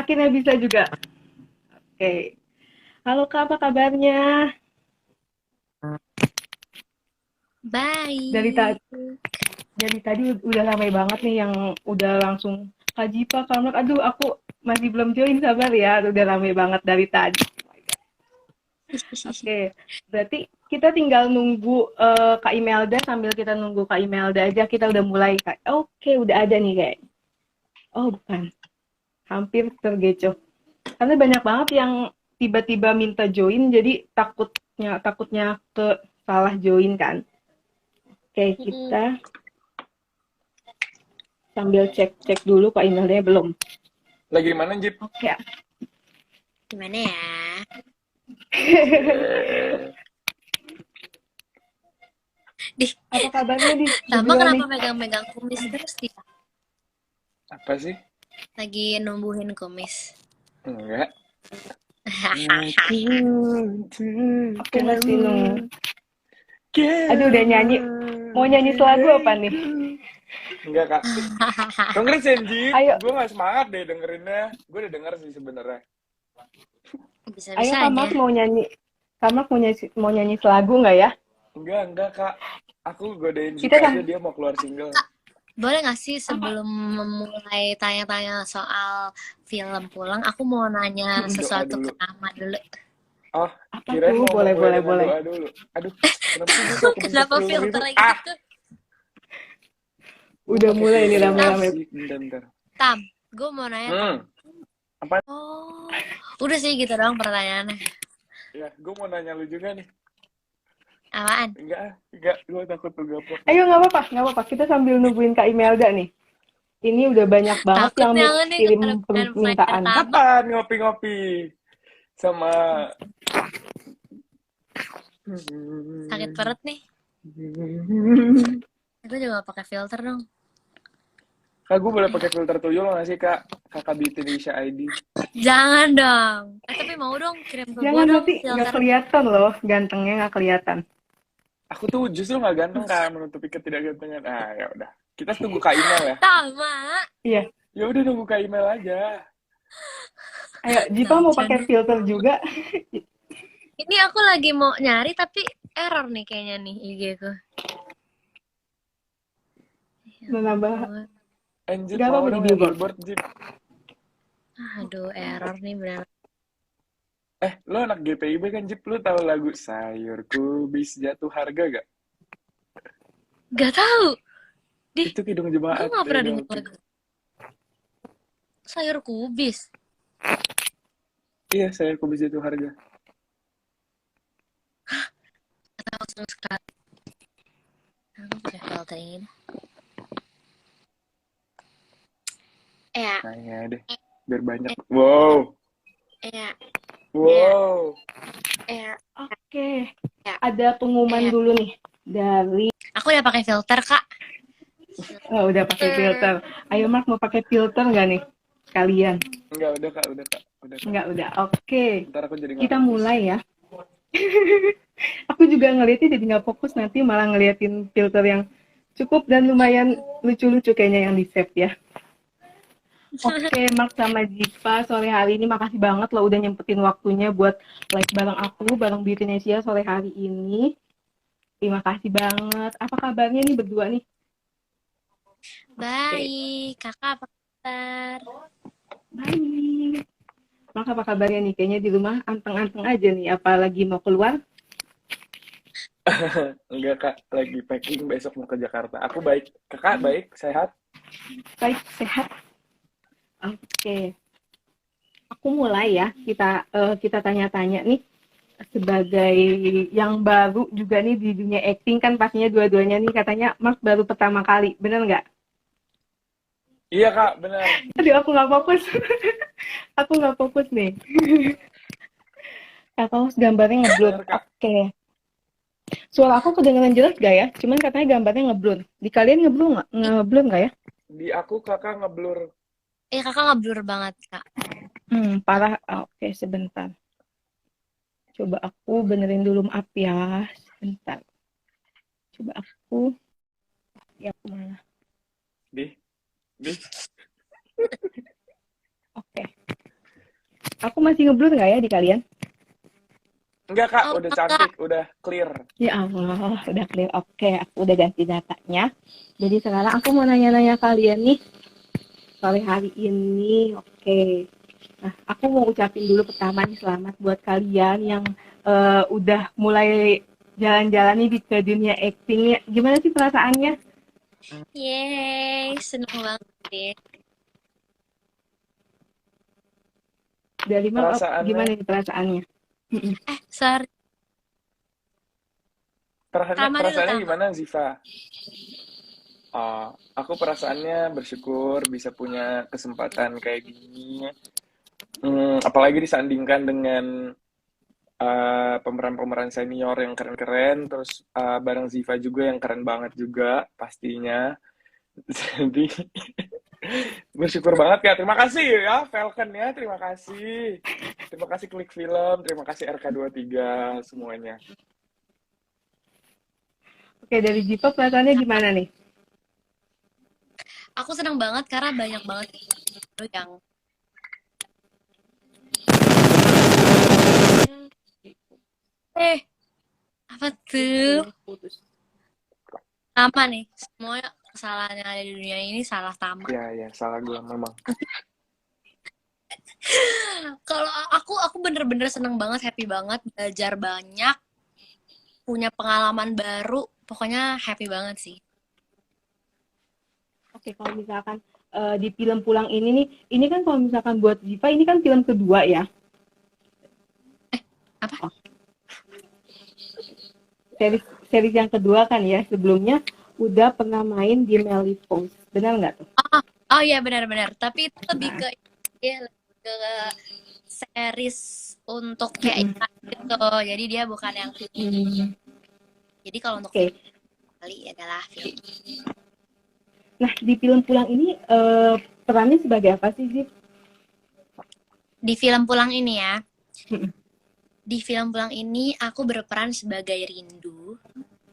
akhirnya bisa juga. Oke. Halo Kak, apa kabarnya? Dari Baik. tadi dari tadi udah ramai banget nih yang udah langsung Kak Jipa, Kak Mark. Aduh, aku masih belum join, sabar ya. Udah ramai banget dari tadi. Oke, berarti kita tinggal nunggu Kak Imelda. Sambil kita nunggu Kak Imelda aja, kita udah mulai Kak. Oke, udah ada nih kayak. Oh, bukan. Hampir tergecoh. Karena banyak banget yang tiba-tiba minta join, jadi takutnya ke salah join kan. Oke, Mm-mm. kita sambil cek-cek dulu Kak Imelda belum. Lagi di mana, Jip? Oke. Gimana ya? Cie. Di, Apa kabarnya di Tama berdua nih? kenapa megang-megang kumis terus dia? Apa sih? Lagi numbuhin kumis. Enggak. Aku masih nunggu. Aduh, udah nyanyi. Mau Kamu nyanyi selagu apa nih? Enggak, Kak. Dengerin Senji. Ayo, Gue gak semangat deh dengerinnya. Gue udah denger sih sebenarnya. ayo Kak Bisa-bisanya. Mark mau nyanyi. Kak Mark mau nyanyi selagu nggak ya? Enggak, Kak. Aku godain Kita Zipa aja, kan dia mau keluar single. Boleh gak sih apa? sebelum memulai tanya-tanya soal film pulang, aku mau nanya Doa sesuatu ke dulu. Nama dulu. Oh, Apa kirain tuh? mau Boleh, memulai boleh, dengan boleh. doa dulu. Aduh, kenapa sih gue kayak kebentuk Kenapa filter itu? filternya Ah, gitu? gue Udah pakai mulai nih filter yang Tam, rame-rame. asik. Bentar. Tam, gue mau nanya Tam. Apa? Oh, udah sih gitu doang pertanyaannya. Ya, gue mau nanya lu juga nih. Apaan? Enggak, gue takut lu gapok nih. Ayo, nggak apa-apa, nggak apa-apa. Kita sambil nungguin Kak Imelda nih. Ini udah banyak banget Takut yang nih aku nih kirim kalau plan permintaan. pertama. Kapan ngopi-ngopi sama Sakit perut nih. Gue juga pakai filter dong. Kak, gue boleh pakai filter tuyul nggak sih, Kak? Kakak bikin Isya ID. Jangan dong. Tapi mau dong kirim ke gue Jangan, dong nanti nggak filter. kelihatan loh. Gantengnya nggak kelihatan. Aku tuh justru nggak ganteng, Kak, menutupi ketidakgantengan. Ah, ya udah. Kita tunggu Kak Email ya. Sama. Iya. Ya udah nunggu Kak Email aja. Ayo, Jipa mau pakai Ganjen. filter juga. Ini aku lagi mau nyari tapi error nih kayaknya nih IG ku. Ya Menambah. ampun. Anjir, Nggak mau apa-apa di dong ya billboard. billboard, Jip. Aduh, error nih benar. Lo anak GPIB kan, Jip? Lo tahu lagu Sayurku Bis Jatuh Harga gak? Gak tahu. Dih, Itu Kidung gue Jemaat. gak Ya pernah udah, denger oke. lagu sayur kubis. Iya, Sayurku Bis Jatuh Harga. Gak tahu sama sekali. Aku pakai filter ini. Ya, Nah, ya deh. Biar banyak. Wow. ya, ya, Wow. ya, Oke. ya, Ada pengumuman ya. dulu nih dari. Aku udah pakai filter, Kak. Oh, udah pakai Filter. filter. Ayo Mark mau pakai filter nggak nih? Kalian? Enggak, udah, Kak. Udah, Kak. Udah, Kak. Nggak, udah. Oke. Ntar aku jadi nggak Kita fokus. mulai ya. Aku juga ngeliatnya jadi nggak fokus, nanti malah ngeliatin filter yang cukup dan lumayan lucu-lucu kayaknya yang di save ya. Oke, Mark sama Jipa, sore hari ini makasih banget lo udah nyempetin waktunya buat live bareng aku, bareng Beautynesia sore hari ini. Terima kasih banget. Apa kabarnya nih berdua nih? Oke, Baik, Kakak apa kabar? baik. Mark apa kabarnya nih? Kayaknya di rumah anteng-anteng aja nih, apalagi mau keluar. Enggak, Kak. Lagi packing besok mau ke Jakarta. Aku baik. Kakak baik, sehat. Baik, sehat. Oke, aku mulai ya. Kita tanya-tanya nih sebagai yang baru juga nih di dunia acting kan pastinya dua-duanya nih katanya Mark baru pertama kali, bener nggak? Iya, Kak, benar. Aduh, aku nggak fokus. Aku nggak fokus nih. Kakak gambarnya ngeblur. Benar, Kak. Oke. Suara aku kedengeran jelas gak ya? Cuman katanya gambarnya ngeblur. Di kalian ngeblur nggak? Ngeblur nggak ya? Di aku Kakak ngeblur. Kakak nggak blur banget, Kak. Parah. Oke, sebentar. Coba aku benerin dulu, maaf ya. Sebentar. Coba aku. Ya, aku malah. Di. Oke. Aku masih ngeblur nggak ya di kalian? Enggak, Kak, Oh, udah enggak. cantik, udah clear. Ya Allah, udah clear. Oke, aku udah ganti datanya. Jadi sekarang aku mau nanya-nanya kalian nih sore hari ini. Oke. Nah, aku mau ucapin dulu pertama nih selamat buat kalian yang udah mulai jalan-jalan nih ke dunia acting. Gimana sih perasaannya? Yeay, seneng banget deh. Dari Perasaannya, gimana nih perasaannya? Mm-mm. Sorry. Tama dulu, perasaannya Tama. gimana, Ziva? Aku perasaannya bersyukur bisa punya kesempatan kayak gini. Apalagi disandingkan dengan pemeran-pemeran senior yang keren-keren, terus bareng Ziva juga yang keren banget juga pastinya. Jadi bersyukur banget ya. Terima kasih ya Falcon ya, terima kasih. Terima kasih Klik Film, terima kasih RK23 semuanya. Oke, dari Jipa perasaannya gimana nih? Aku seneng banget karena banyak banget yang eh apa tuh? Putus. Tama nih. Semua kesalahan yang ada di dunia ini salah Tama. Ya, salah gue memang. Kalau aku bener-bener seneng banget, happy banget, belajar banyak, punya pengalaman baru, pokoknya happy banget sih. Oke, kalau misalkan di film Pulang ini nih, ini kan kalau misalkan buat Jiva ini kan film kedua ya. Apa? Oh, series yang kedua kan ya. Sebelumnya udah pernah main di Melly Post. Benar nggak tuh? Oh iya benar-benar. Tapi itu lebih ke ya, lebih ke series untuk kayak Mm-mm. iklan gitu. Jadi dia bukan yang jadi kalau untuk Oke. film kali adalah film. Nah, di film Pulang ini perannya sebagai apa sih, Jiv? Di film Pulang ini ya. Mm-mm. Di film Pulang ini aku berperan sebagai Rindu.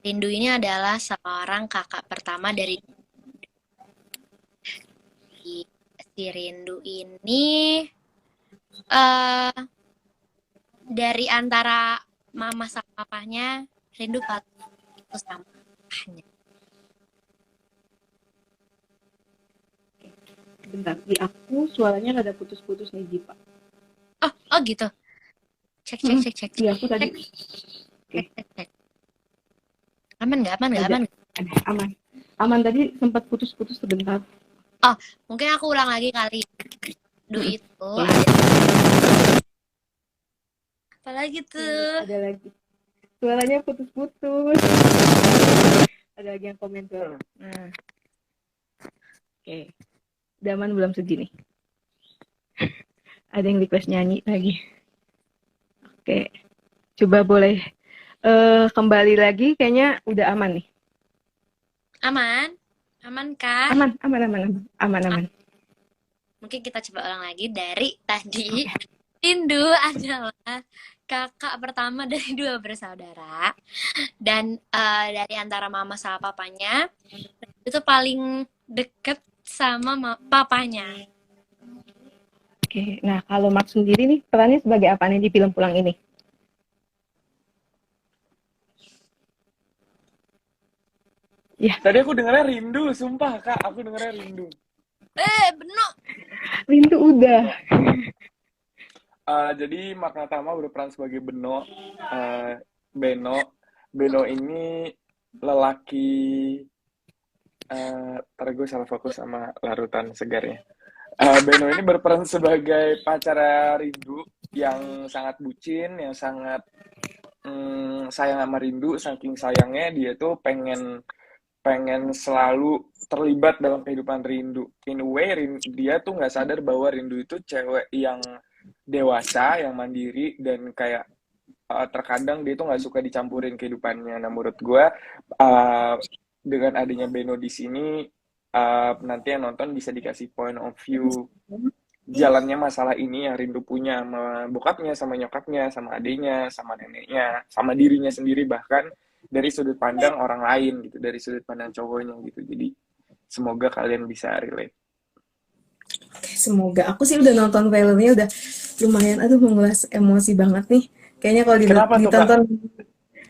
Rindu ini adalah seorang kakak pertama dari si Rindu ini dari antara mama sama papanya, Rindu paling itu sama papanya. Bentar, di aku suaranya rada putus-putus nih, Jiva. Oh gitu. Cek. Di aku tadi. Oke. Cek. Aman nggak? Ada. Aman. Aman tadi sempat putus-putus sebentar. Oh, mungkin aku ulang lagi kali. Rindu itu apalagi tuh? Ada lagi. Suaranya putus-putus. Ada lagi yang komen tuh. Nah. Oke. Udah aman belum segini? Ada yang request nyanyi lagi. Oke. Coba boleh kembali lagi, kayaknya udah aman nih. Aman? Aman kah? Aman. Mungkin kita coba ulang lagi dari tadi. Rindu adalah kakak pertama dari dua bersaudara. Dan dari antara mama sama papanya, itu paling deket sama papanya. Oke, nah kalau Mark sendiri nih, perannya sebagai apa nih di film Pulang ini? Ya. Tadi aku dengarnya Rindu, sumpah Kak, aku dengarnya Rindu. Beno. Rindu udah. Jadi Makna Tama berperan sebagai Beno. Beno ini lelaki. Ntar gue salah fokus sama larutan segarnya. Beno ini berperan sebagai pacar Rindu yang sangat bucin, yang sangat sayang sama Rindu. Saking sayangnya dia tuh pengen selalu terlibat dalam kehidupan Rindu. In a way, dia tuh nggak sadar bahwa Rindu itu cewek yang dewasa, yang mandiri, dan kayak terkadang dia tuh nggak suka dicampurin kehidupannya. Nah, menurut gue, dengan adanya Beno di sini, nanti yang nonton bisa dikasih point of view jalannya masalah ini yang Rindu punya sama bokapnya, sama nyokapnya, sama adiknya, sama neneknya, sama dirinya sendiri, bahkan dari sudut pandang orang lain gitu, dari sudut pandang cowoknya gitu. Jadi semoga kalian bisa relate. Semoga. Aku sih udah nonton filmnya, udah lumayan, aduh mengulas emosi banget nih. Kayaknya kalau Kenapa tuh, Kak? ditonton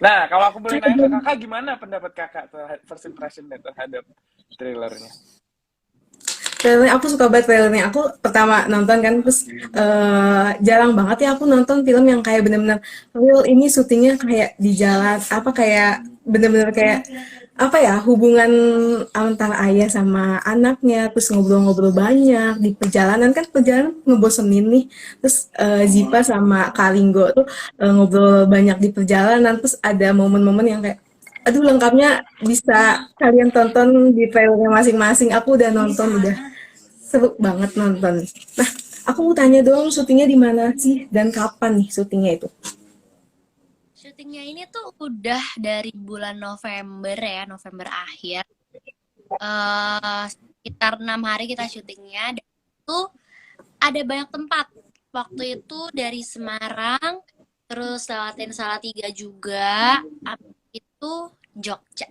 Nah, kalau aku boleh nanya ke kayak kakak, gimana pendapat kakak terhadap first impression-nya terhadap trailernya? trailernya aku suka banget trailernya. Aku pertama nonton kan, terus jarang banget ya aku nonton film yang kayak bener-bener real. Ini syutingnya kayak di jalan, apa kayak bener-bener kayak apa ya, hubungan antara ayah sama anaknya, terus ngobrol-ngobrol banyak di perjalanan. Kan perjalanan ngebosenin nih, terus Zipa sama Kalinggo tuh ngobrol banyak di perjalanan, terus ada momen-momen yang kayak aduh, lengkapnya bisa kalian tonton di trailernya masing-masing. Aku udah nonton, udah seru banget nonton. Nah, aku mau tanya dong, syutingnya di mana sih dan kapan nih syutingnya itu? Syutingnya ini tuh udah dari bulan November ya, November akhir. Sekitar 6 hari kita syutingnya. Dan itu ada banyak tempat. Waktu itu dari Semarang, terus lewatin Salatiga juga, abis itu Jogja.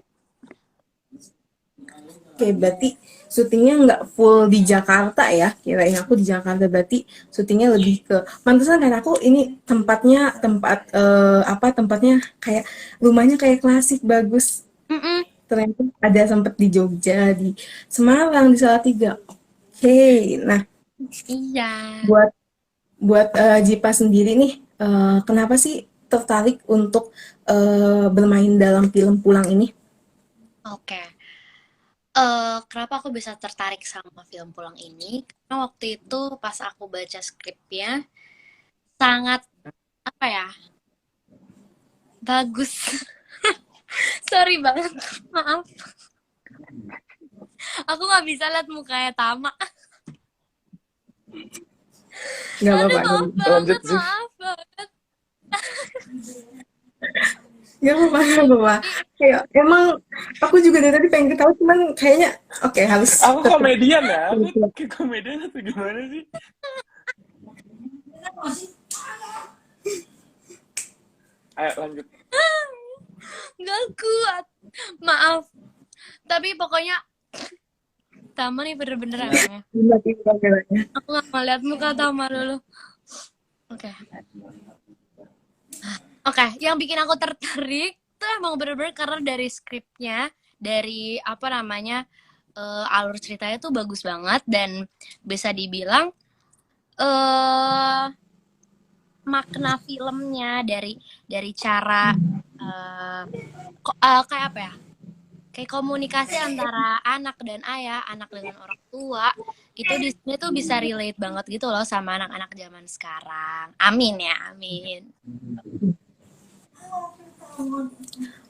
Oke, berarti syutingnya nggak full di Jakarta ya? Kirain aku di Jakarta, berarti syutingnya lebih ke pantesan kan aku ini tempatnya tempatnya kayak rumahnya kayak klasik bagus. Mm-mm. Ternyata ada sempet di Jogja, di Semarang, di Salatiga. Oke, nah Iya. buat buat Jipa sendiri nih, kenapa sih tertarik untuk bermain dalam film Pulang ini? Oke. Kenapa aku bisa tertarik sama film Pulang ini? Karena waktu itu pas aku baca skripnya sangat apa ya, bagus. Sorry banget, maaf. Aku nggak bisa lihat mukanya Tama. Nggak Aduh, apa-apa, maaf Lanjut banget, sih. maaf banget. nggak apa-apa, nggak apa-apa. Kayak emang aku juga dari tadi pengen ketawa, cuman kayaknya oke harus Aku tetap. komedian ya? Aku kayak komedian atau gimana sih? Ayo lanjut. Nggak kuat. Maaf. Tapi pokoknya Tama nih bener-bener aneh. Aku nggak mau lihat muka Tama dulu. Oke. Oke, yang bikin aku tertarik tuh emang bener-bener karena dari skripnya, dari apa namanya, alur ceritanya tuh bagus banget dan bisa dibilang eh makna filmnya dari cara kayak apa ya? Kayak komunikasi antara anak dan ayah, anak dengan orang tua, itu di sini tuh bisa relate banget gitu loh sama anak-anak zaman sekarang. Amin ya, amin.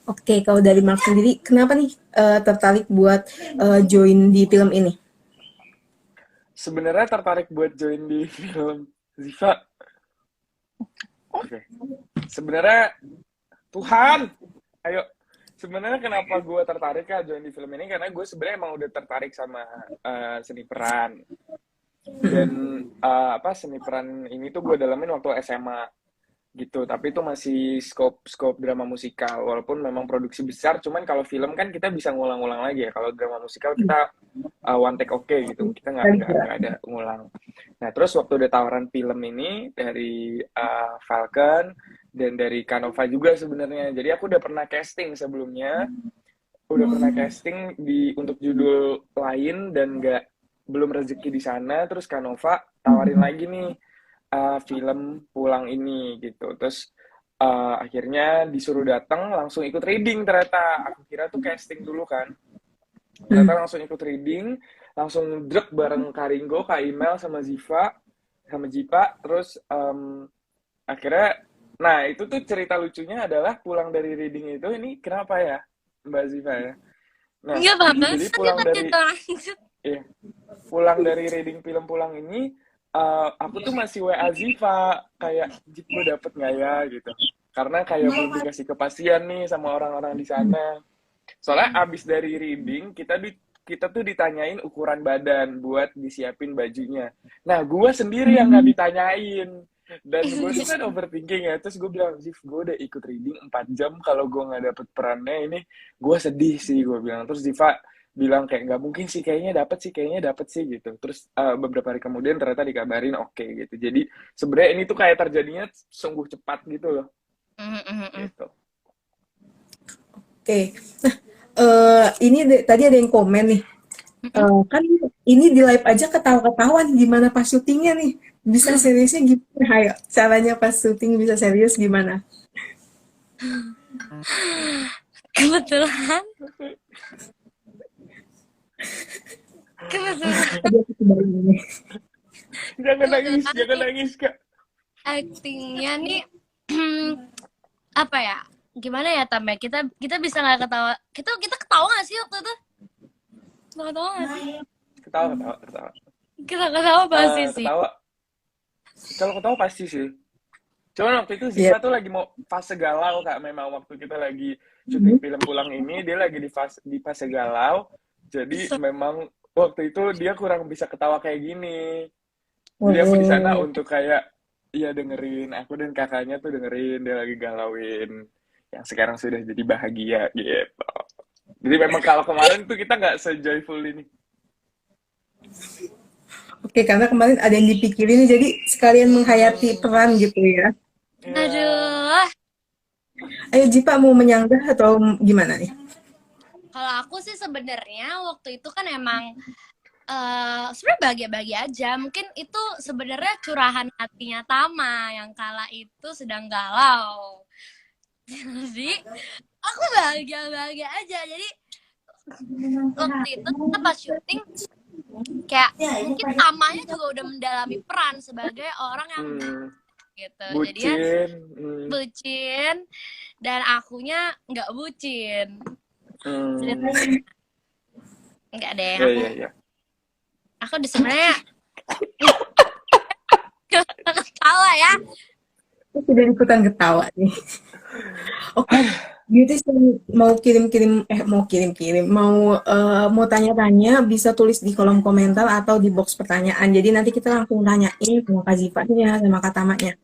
Oke, kalau dari Mark sendiri, kenapa nih tertarik buat join di film ini? Sebenarnya tertarik buat join di film Ziva. Oke. Sebenarnya Tuhan, ayo. Sebenarnya kenapa gue tertarik ya join di film ini karena gue sebenarnya emang udah tertarik sama seni peran dan seni peran ini tuh gue dalamin waktu SMA gitu, tapi itu masih scope drama musikal walaupun memang produksi besar, cuman kalau film kan kita bisa ngulang-ulang lagi ya, kalau drama musikal kita one take oke gitu, kita nggak ada ngulang. Nah terus waktu ada tawaran film ini dari Falcon dan dari Canova juga sebenarnya, jadi aku udah pernah casting sebelumnya, untuk judul lain dan belum rezeki di sana, terus Canova tawarin lagi nih film Pulang ini gitu. Terus akhirnya disuruh datang langsung ikut reading, ternyata aku kira tuh casting dulu kan, ternyata langsung ikut reading, langsung drek bareng Karingo, Kak Imel sama Ziva sama Jipa. Terus akhirnya, nah itu tuh cerita lucunya adalah pulang dari reading itu, ini kenapa ya Mbak Ziva ya, nah Enggak apa-apa, jadi pulang dari reading film Pulang ini, aku tuh masih WA Ziva kayak, Jip gue dapet nggak ya gitu, karena kayak belum dikasih kepastian nih sama orang-orang di sana. Soalnya abis dari reading kita tuh ditanyain ukuran badan buat disiapin bajunya. Nah gue sendiri yang nggak ditanyain, dan gue tuh kan overthinking ya. Terus gue bilang, Ziv, gue udah ikut reading 4 jam, kalau gue nggak dapet perannya ini gue sedih sih, gue bilang. Terus Ziva bilang kayak nggak mungkin sih, kayaknya dapet sih gitu. Terus beberapa hari kemudian ternyata dikabarin oke gitu. Jadi sebenarnya ini tuh kayak terjadinya sungguh cepat gitu loh, gitu. Oke. Nah, ini tadi ada yang komen nih. Kan ini di live aja ketawa-ketahuan, gimana pas syutingnya nih? Bisa seriusnya gimana? Ayo, caranya pas syuting bisa serius gimana? Kebetulan, kebetulan, Tadi aku coba ini. Jangan nangis, kebetulan jangan nih nangis Kak. actingnya nih apa ya? Gimana ya Tam ya? Kita bisa nggak ketawa? Kita ketawa nggak sih waktu itu? Kita ketawa nggak sih? Ketawa, ketawa, ketawa. Kita ketawa pasti sih. Ketawa. Kalau ketawa pasti sih. Cuman waktu itu Iya. Ziva tuh lagi mau fase galau Kak. Memang waktu kita lagi syuting film pulang ini, dia lagi di fase galau. Jadi memang waktu itu dia kurang bisa ketawa kayak gini. Jadi aku di sana Oh. untuk kayak ya dengerin, aku dan kakaknya tuh dengerin dia lagi galauin yang sekarang sudah jadi bahagia gitu. Jadi memang kalau kemarin tuh kita nggak se-joyful ini. Oke, karena kemarin ada yang dipikirin, jadi sekalian menghayati peran gitu ya. Ya, Aduh, Ayo Jipa mau menyanggah atau gimana nih? kalau aku sih sebenarnya waktu itu kan emang sebenarnya bahagia-bahagia aja. Mungkin itu sebenarnya curahan hatinya Tama yang kala itu sedang galau. Jadi aku bahagia-bahagia aja. Jadi waktu itu kita pas syuting kayak mungkin Tamanya juga udah mendalami peran sebagai orang yang hmm, gitu. Jadinya bucin. bucin dan akunya nggak bucin. Hmm, Nggak ada yang ya, aku ya, ya. aku di sebenarnya ketawa ya. Aku sudah ikutan ketawa nih. Oke, Beauty mau tanya-tanya bisa tulis di kolom komentar atau di box pertanyaan. Jadi nanti kita langsung tanyain sama Kak Zipanya sama Kak Tamanya.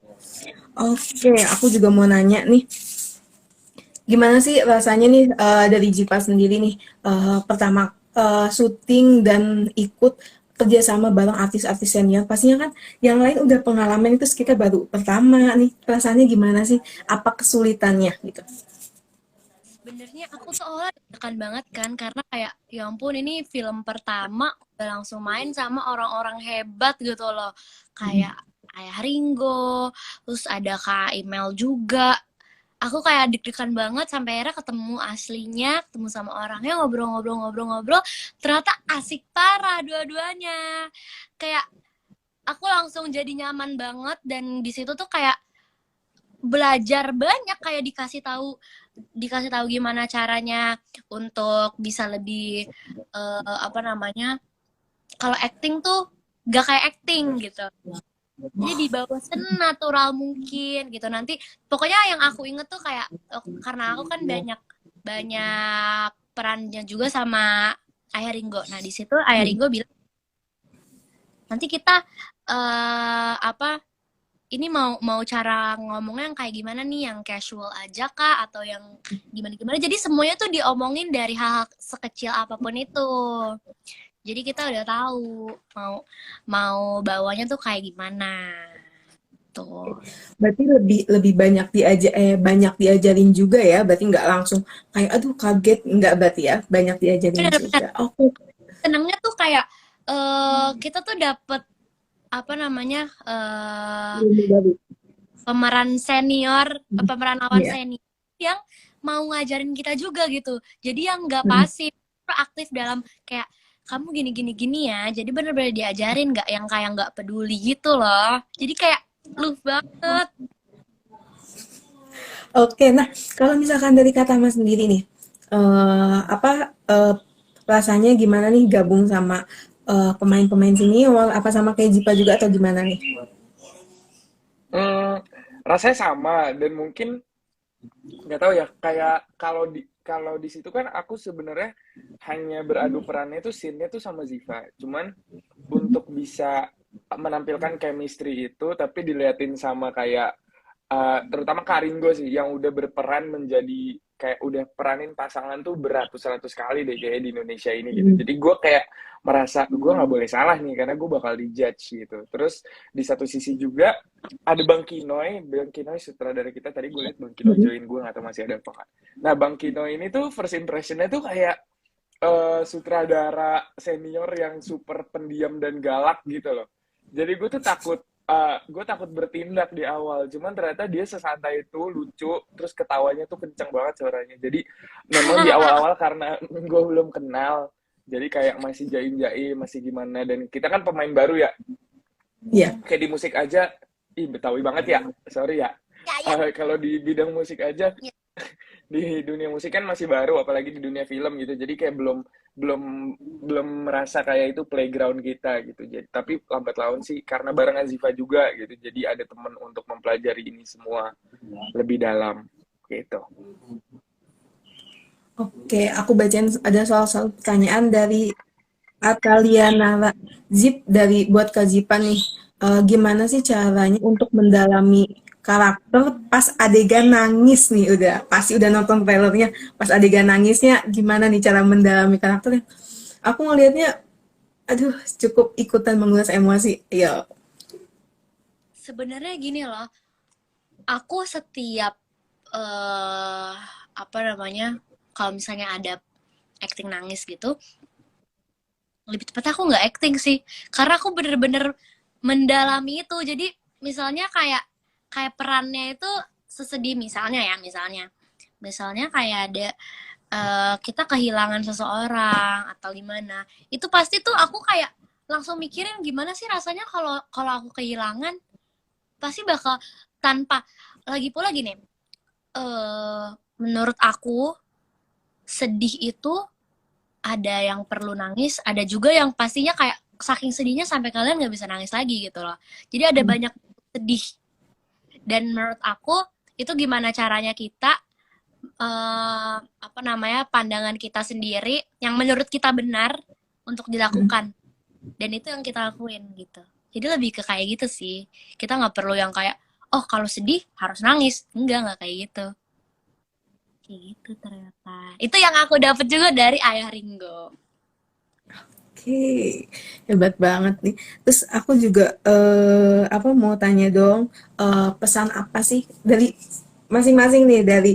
Oke, aku juga mau nanya nih, gimana sih rasanya nih dari Jipa sendiri nih pertama syuting dan ikut kerjasama bareng artis-artis senior, pastinya kan yang lain udah pengalaman, itu kita baru pertama nih, rasanya gimana sih? Apa kesulitannya gitu? Sebenarnya aku tuh awalnya tekan banget kan karena kayak ya ampun ini film pertama udah langsung main sama orang-orang hebat gitu loh. Kayak Ayah Ringo, terus ada Kak Imel juga. Aku kayak deg-degan banget sampai akhirnya ketemu aslinya, ketemu sama orangnya, ngobrol-ngobrol-ngobrol-ngobrol. Ternyata asik parah dua-duanya. Kayak aku langsung jadi nyaman banget dan di situ tuh kayak belajar banyak, kayak dikasih tahu gimana caranya untuk bisa lebih apa namanya, kalau acting tuh gak kayak acting gitu, jadi dibawa senatural mungkin gitu. Nanti pokoknya yang aku inget tuh kayak karena aku kan banyak banyak perannya juga sama Ayah Ringo. Nah di situ Ayah Ringo bilang nanti kita apa ini mau cara ngomongnya yang kayak gimana nih, yang casual aja kah atau yang gimana gimana. Jadi semuanya tuh diomongin dari hal sekecil apapun itu. Jadi kita udah tahu mau mau bawanya tuh kayak gimana tuh. Berarti lebih lebih banyak diajarin juga ya, berarti nggak langsung kayak aduh kaget, nggak, berarti ya banyak diajarin Benar-benar juga. Oke. senangnya tuh kayak kita tuh dapet apa namanya pemeran senior, pemeran lawan Iya. senior yang mau ngajarin kita juga gitu. Jadi yang nggak pasif, proaktif dalam kayak kamu gini gini gini ya. Jadi bener-bener diajarin, nggak yang kayak nggak peduli gitu loh. Jadi kayak love banget. Oke, nah kalau misalkan dari Kak Tama sendiri nih, apa rasanya gimana nih gabung sama pemain-pemain senior? Apa sama kayak Jipa juga atau gimana nih? Hmm, rasanya sama dan mungkin nggak tahu ya, kayak kalau di situ kan aku sebenarnya hanya beradu perannya tuh scene-nya tuh sama Ziva. Cuman untuk bisa menampilkan chemistry itu tapi diliatin sama kayak terutama Kak Ringo sih yang udah berperan menjadi kayak udah peranin pasangan tuh beratus-ratus kali deh kayak di Indonesia ini gitu. Jadi gue kayak merasa gue nggak boleh salah nih karena gue bakal dijudge gitu. Terus di satu sisi juga ada Bang Kinoy sutradara kita, tadi gue liat Bang Kinoy join, gue nggak tahu masih ada apa kan. Nah Bang Kinoy ini tuh first impressionnya tuh kayak sutradara senior yang super pendiam dan galak gitu loh. Jadi gue takut bertindak di awal. Cuman ternyata dia sesantai itu, lucu, terus ketawanya tuh kenceng banget suaranya. Jadi memang di awal-awal karena gue belum kenal, jadi kayak masih jaim-jaim, masih gimana. Dan kita kan pemain baru ya. Iya. Kayak di musik aja, Betawi banget ya. Sorry ya. Kalau di bidang musik aja, di dunia musik kan masih baru, apalagi di dunia film gitu. Jadi kayak belum merasa kayak itu playground kita gitu. Jadi tapi lambat laun sih karena bareng Azifa juga gitu. Jadi ada teman untuk mempelajari ini semua lebih dalam gitu. Oke, aku bacain ada soal pertanyaan dari Ataliana Zip dari buat Kak Zipa nih. Gimana sih caranya untuk mendalami karakter pas adegan nangis nih? Pasti udah nonton trailernya. Pas adegan nangisnya gimana nih cara mendalami karakternya? Aku ngelihatnya, aduh, cukup ikutan menguras emosi. Ya, Sebenarnya gini loh, aku setiap apa namanya, kalau misalnya ada acting nangis gitu, lebih tepatnya aku nggak acting sih, karena aku bener-bener mendalami itu. Jadi misalnya kayak perannya itu sesedih, misalnya kayak ada kita kehilangan seseorang atau gimana, itu pasti tuh aku kayak langsung mikirin gimana sih rasanya kalau aku kehilangan. Pasti bakal tanpa, lagi pula gini, menurut aku sedih itu ada yang perlu nangis, ada juga yang pastinya kayak saking sedihnya sampai kalian nggak bisa nangis lagi gitu loh. Jadi ada banyak sedih. Dan menurut aku itu gimana caranya kita pandangan kita sendiri yang menurut kita benar untuk dilakukan. Dan itu yang kita lakuin gitu. Jadi lebih ke kayak gitu sih. Kita nggak perlu yang kayak, oh kalau sedih harus nangis. Nggak kayak gitu. Kayak gitu ternyata. Itu yang aku dapat juga dari Ayah Ringo. oke, hebat banget nih. Terus aku juga mau tanya dong, pesan apa sih dari masing-masing nih dari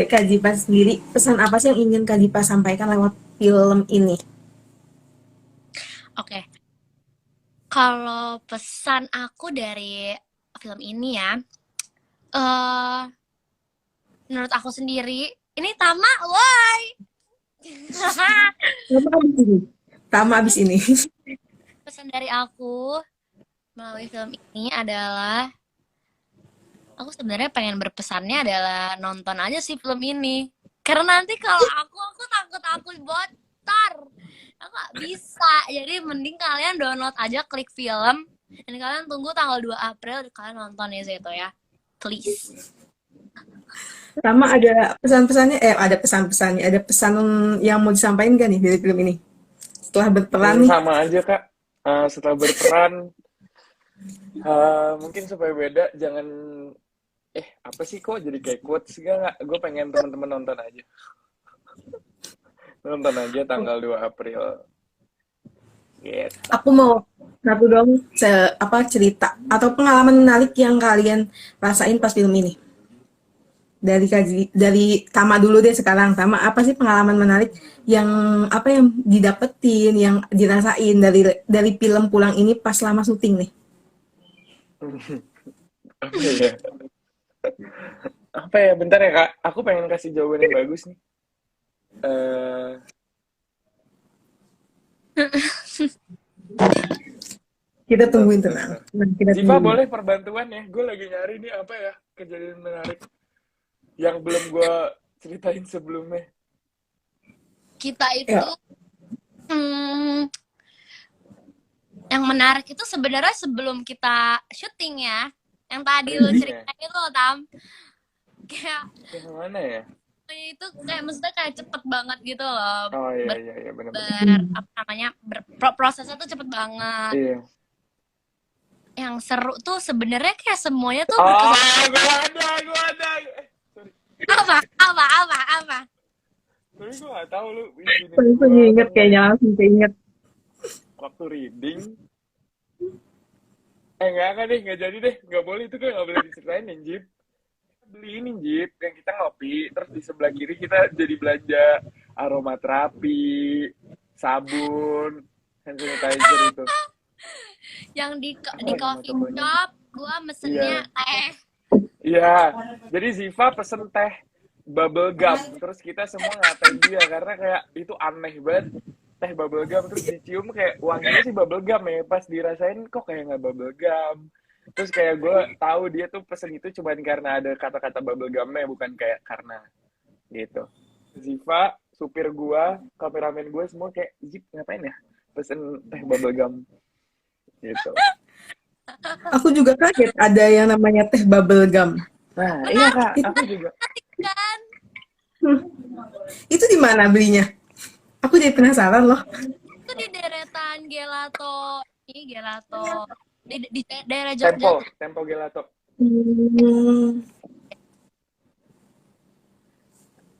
Kak Zipa sendiri, pesan apa sih yang ingin Kak Zipa sampaikan lewat film ini? Oke. Kalau pesan aku dari film ini ya, menurut aku sendiri, ini Tama, woi. Tama abis ini. Pesan dari aku melalui film ini adalah, aku sebenarnya pengen berpesannya adalah nonton aja sih film ini. Karena nanti kalau aku takut aku bocor. Aku gak bisa. Jadi mending kalian download aja, klik film, dan kalian tunggu tanggal 2 April kalian nonton ya itu ya. Please. Tama ada pesan-pesannya, ada pesan-pesannya, ada pesan yang mau disampaikan gak nih dari film ini? Setelah berperan nih. Sama aja Kak. Setelah berperan mungkin supaya beda, jangan apa sih kok jadi kayak quotes nggak? Gue pengen teman-teman nonton aja. Nonton aja tanggal 2 April. Gitu. Aku mau satu dong cerita atau pengalaman menarik yang kalian rasain pas film ini. Dari Tama dulu deh sekarang. Tama, apa sih pengalaman menarik yang yang didapetin, yang dirasain dari film Pulang ini pas lama syuting nih? Apa ya? Apa ya? Bentar ya Kak. Aku pengen kasih jawaban yang bagus nih. Kita tungguin tenang. Ziva boleh perbantuan ya? Gue lagi nyari nih apa ya kejadian menarik yang belum gue ceritain sebelumnya. Kita itu yang menarik itu sebenarnya sebelum kita syuting ya. Yang tadi lo ceritain lo Tam. Kayak yang mana ya? Itu kayak maksudnya kayak cepet banget gitu loh. Oh iya benar. Prosesnya tuh cepet banget. Iya. Yang seru tuh sebenarnya kayak semuanya tuh gue ada. Sorry. Apa? Tapi gue gak tahu lu izinin Langsung gue apa inget enggak kayaknya, ya. langsung keinget. Waktu reading, enggak deh, nggak jadi deh. Nggak boleh, itu kan nggak boleh diceritain, Jip. Beli ini, Jip, yang kita ngopi, terus di sebelah kiri kita jadi belanja aromaterapi, sabun, hand sanitizer itu. Yang di Apa nama coffee tokonya? shop, gua mesennya Iya. teh. Iya, jadi Ziva pesen teh bubble gum, terus kita semua ngatain dia karena kayak itu aneh banget, teh bubble gum, terus dicium kayak wanginya sih bubble gum ya, pas dirasain kok kayak nggak bubble gum. Terus kayak gue tahu dia tuh pesen itu cuman karena ada kata-kata bubble gumnya, bukan kayak karena gitu. Ziva, supir gua, kameramen gue semua kayak, Zip ngapain ya pesen teh bubble gum gitu. Aku juga kaget ada yang namanya teh bubble gum. Nah iya kak, Itu, aku juga. Kan? itu di mana belinya? Aku jadi penasaran loh. Itu di deretan gelato. Ini gelato. Di daerah Jogja. Tempo Gelato. Hmm,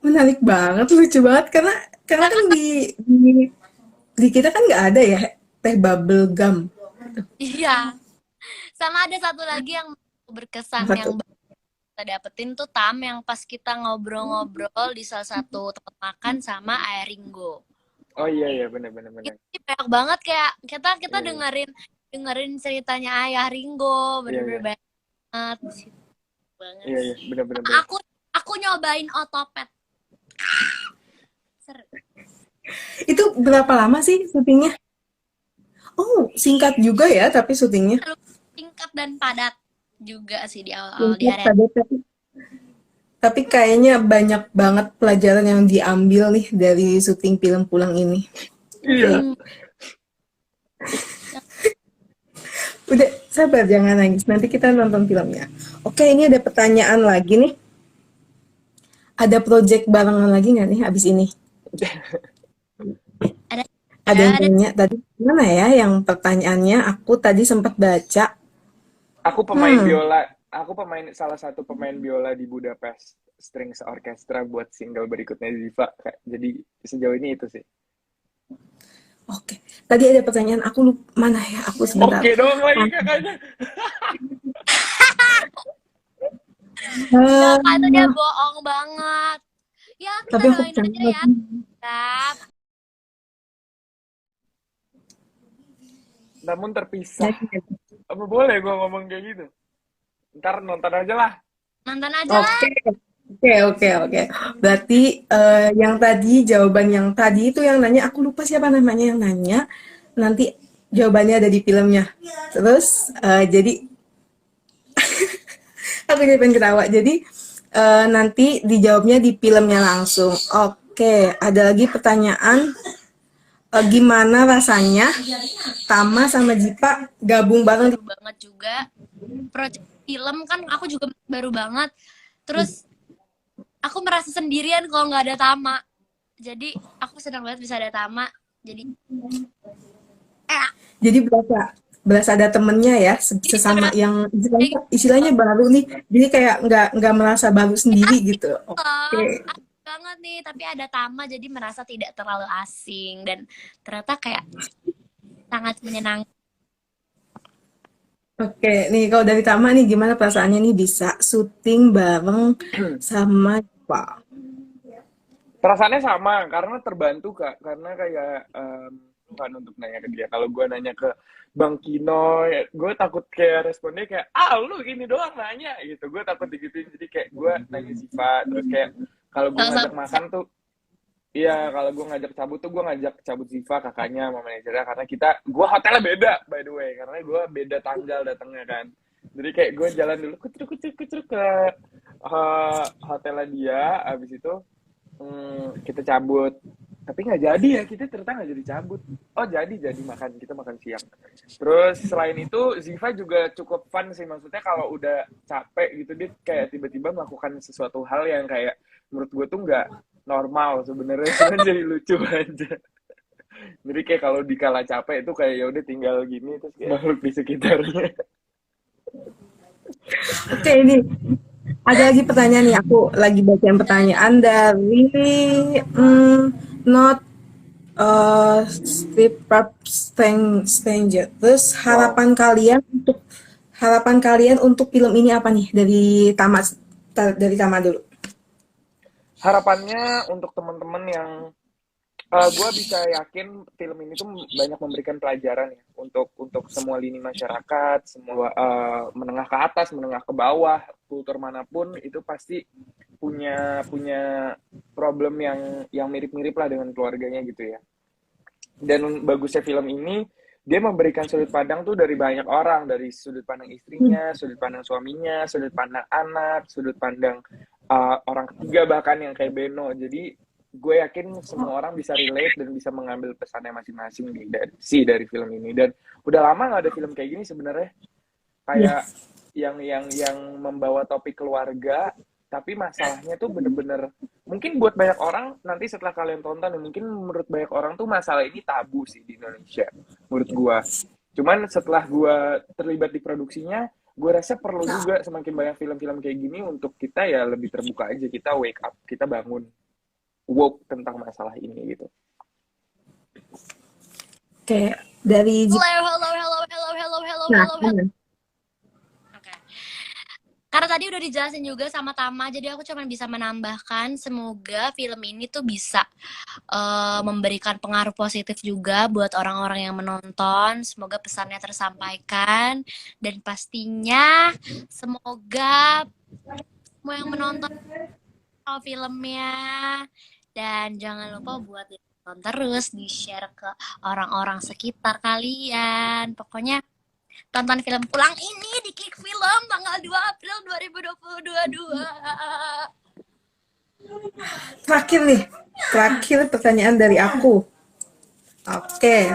menarik banget, lucu banget karena kan di kita kan nggak ada ya teh bubble gum. Iya. Sama ada satu lagi yang berkesan Apa yang tuh? kita dapetin tuh Tam, yang pas kita ngobrol-ngobrol di salah satu tempat makan sama Airingo. Oh iya benar. Ini banyak banget kayak kita Iya. dengerin ceritanya Ayah Ringo, Iya. bener-bener banget banget. Iya benar. Aku nyobain otopet. Seru. Itu berapa lama sih syutingnya? Oh, singkat juga ya tapi syutingnya. Singkat dan padat juga sih di awal-awal di Singkat area. padat tapi kayaknya banyak banget pelajaran yang diambil nih dari syuting film Pulang ini. Iya. Hmm. Udah, sabar jangan nangis. Nanti kita nonton filmnya. Oke, ini ada pertanyaan lagi nih. Ada project barengan lagi nggak nih abis ini? Ada Ada yang ada tanya tadi mana ya yang pertanyaannya? Aku tadi sempat baca. Aku pemain biola. Aku salah satu pemain biola di Budapest Strings Orchestra buat single berikutnya Ziva. Jadi sejauh ini itu sih. Oke, tadi ada pertanyaan aku lupa mana ya? Aku sebentar. Oke dong lagi kakaknya. Kakak itu dia bohong banget. Ya kita Tapi aku doain aja bercanda. ya. Kak. Namun terpisah. Apa boleh gue ngomong kayak gitu? Ntar nonton aja lah. Nonton aja lah. Oke. Berarti yang tadi jawaban yang tadi itu yang nanya aku lupa siapa namanya yang nanya. Nanti jawabannya ada di filmnya. Terus jadi aku jadi pengen ketawa. Jadi nanti dijawabnya di filmnya langsung. Oke, ada lagi pertanyaan. Gimana rasanya Tama sama Jipa gabung bareng? Baru banget juga. Project film kan aku juga baru banget. Terus aku merasa sendirian kalau nggak ada Tama. Jadi aku senang banget bisa ada Tama. Jadi berasa ada temennya ya, sesama yang istilahnya baru nih, jadi kayak nggak merasa baru sendiri gitu. Oke. banget nih, tapi ada Tama jadi merasa tidak terlalu asing dan ternyata kayak sangat menyenangkan. Oke, nih kalau dari Tama nih gimana perasaannya nih bisa syuting bareng sama Pak? Perasaannya sama karena terbantu kak, karena kayak bukan untuk nanya ke dia. Kalau gue nanya ke Bang Kino, ya, gue takut kayak responnya kayak lu gini doang nanya gitu. Gue takut digituin, jadi kayak gue nanya Siva, terus kayak kalau gue ngajak makan tuh, iya kalau gue ngajak cabut tuh gue ngajak cabut Siva kakaknya sama manajernya, karena gue hotelnya beda by the way, karena gue beda tanggal datangnya kan. Jadi kayak gue jalan dulu kucuk ke hotelnya dia, abis itu kita cabut, tapi nggak jadi ya, kita ternyata nggak jadi cabut. Oh jadi makan, kita makan siang. Terus selain itu Ziva juga cukup fun sih, maksudnya kalau udah capek gitu dia kayak tiba-tiba melakukan sesuatu hal yang kayak menurut gue tuh nggak normal sebenarnya, cuman jadi lucu aja. Jadi kayak kalau dikala capek itu kayak ya udah tinggal gini terus kayak makhluk di sekitarnya. Oke, ini Ada lagi pertanyaan nih, aku lagi bacain pertanyaan dari not strip up stranger. Terus Wow. harapan kalian untuk film ini apa nih dari Tama dulu. Harapannya untuk teman-teman yang gue bisa yakin film ini tuh banyak memberikan pelajaran ya untuk semua lini masyarakat, semua menengah ke atas, menengah ke bawah, kultur manapun itu pasti punya punya problem yang mirip-mirip lah dengan keluarganya gitu ya. Dan bagusnya film ini dia memberikan sudut pandang tuh dari banyak orang, dari sudut pandang istrinya, sudut pandang suaminya, sudut pandang anak, sudut pandang orang ketiga bahkan yang kayak Beno. Jadi gue yakin semua orang bisa relate dan bisa mengambil pesannya masing-masing dari film ini. Dan udah lama nggak ada film kayak gini sebenarnya, kayak Yes. yang membawa topik keluarga, tapi masalahnya tuh bener-bener mungkin buat banyak orang nanti setelah kalian tonton, mungkin menurut banyak orang tuh masalah ini tabu sih di Indonesia menurut gua. Cuman setelah gua terlibat di produksinya, gua rasa perlu juga semakin banyak film-film kayak gini untuk kita ya lebih terbuka aja, kita wake up, kita bangun woke tentang masalah ini gitu. Kayak dari Hello, hello, hello, hello, hello, hello, nah, hello, hello. Oke. Karena tadi udah dijelasin juga sama Tama, jadi aku cuma bisa menambahkan semoga film ini tuh bisa memberikan pengaruh positif juga buat orang-orang yang menonton. Semoga pesannya tersampaikan dan pastinya semoga semua yang menonton filmnya dan jangan lupa buat ditonton terus, di-share ke orang-orang sekitar kalian. Pokoknya tonton film Pulang ini di Klik Film tanggal 2 April 2022. terakhir pertanyaan dari aku. Oke,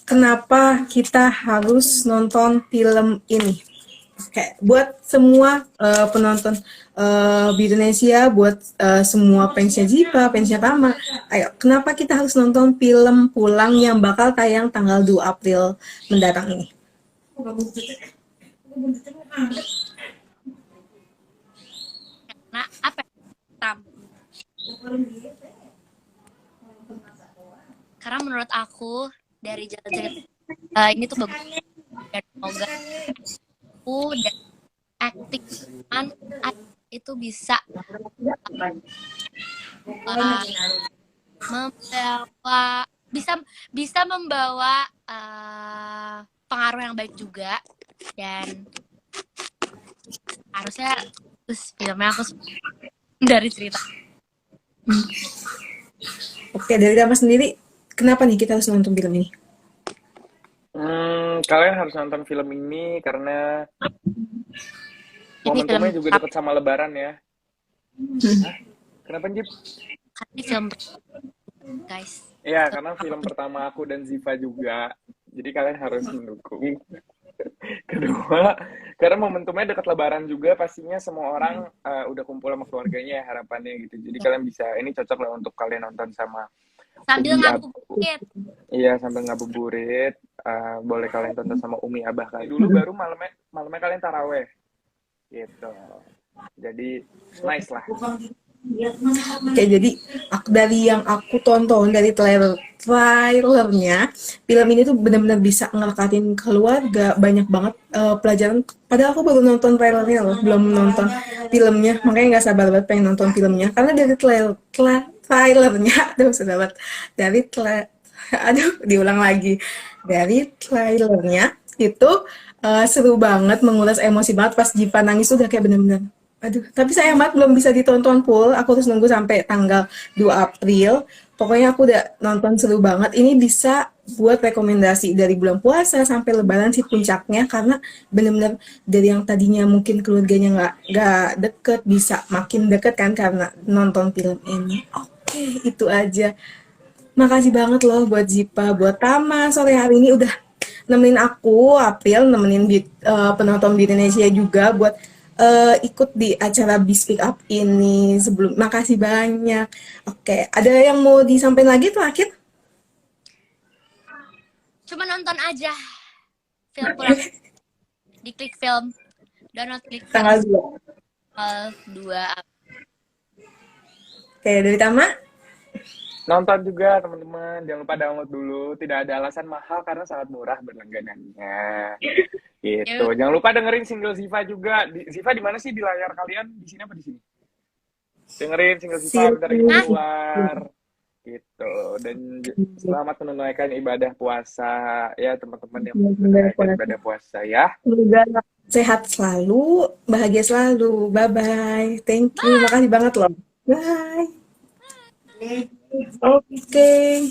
kenapa kita harus nonton film ini? Oke, buat semua penonton di Indonesia, buat semua fansnya Ziva, fansnya Tama, ayo, kenapa kita harus nonton film Pulang yang bakal tayang tanggal 2 April mendatang ini? Nah, apa ya, Tam? Karena menurut aku dari jalan cerita ini tuh bagus dan semoga aku dan acting itu bisa membawa bisa membawa pengaruh yang baik juga dan harusnya terus filmnya aku dari cerita. Oke, dari Tama sendiri, kenapa nih kita harus nonton film ini? Kalian harus nonton film ini karena Ini film momentumnya juga dekat sama Lebaran ya. Hah? Kenapa, Jip? karena ini film guys. Ya, karena film pertama aku dan Ziva juga. Jadi kalian harus mendukung. Kedua, karena momentumnya dekat Lebaran juga, pastinya semua orang udah kumpul sama keluarganya ya, harapannya gitu. Jadi kalian bisa, ini cocok lah untuk kalian nonton sama Sambil Umi ngabuburit. Iya, sambil ngabuburit. Boleh kalian tonton sama Umi Abah kalian dulu, baru malamnya kalian taraweh gitu. Jadi nice lah. Oke, jadi dari yang aku tonton dari trailernya, film ini tuh benar-benar bisa ngelekatin keluarga, banyak banget pelajaran. Padahal aku baru nonton trailernya loh, belum nonton filmnya, makanya nggak sabar banget pengen nonton filmnya. Karena dari trailernya, aduh sudah banget, aduh diulang lagi, dari trailernya itu seru banget, menguras emosi banget pas Jiva nangis udah kayak bener-bener. Aduh, tapi sayang banget belum bisa ditonton full. Aku harus nunggu sampai tanggal 2 April. Pokoknya aku udah nonton seru banget. Ini bisa buat rekomendasi dari bulan puasa sampai Lebaran sih puncaknya karena bener-bener dari yang tadinya mungkin keluarganya nggak deket bisa makin deket kan karena nonton film ini. Oke, itu aja. Makasih banget loh buat Zipa, buat Tama sore hari ini udah nemenin aku, April, nemenin penonton di Indonesia juga buat ikut di acara Be Speak Up ini. Makasih banyak. Oke, ada yang mau disampaikan lagi terakhir? Cuma nonton aja film Pulang di Klik Film. Download Klik Film. Tanggal 2. dua. Oke, dari Tama? Nonton juga teman-teman, jangan lupa download dulu. Tidak ada alasan mahal karena sangat murah berlangganannya. Gitu. Yuk. Jangan lupa dengerin single Ziva juga. Ziva di mana sih di layar kalian? Di sini apa di sini? Dengerin single Ziva bentar lagi keluar. Gitu. Dan selamat menunaikan ibadah puasa ya teman-teman yang menunaikan ibadah puasa ya. Semoga sehat selalu, bahagia selalu. Bye-bye. Thank you. Makasih banget loh. Bye. Oke.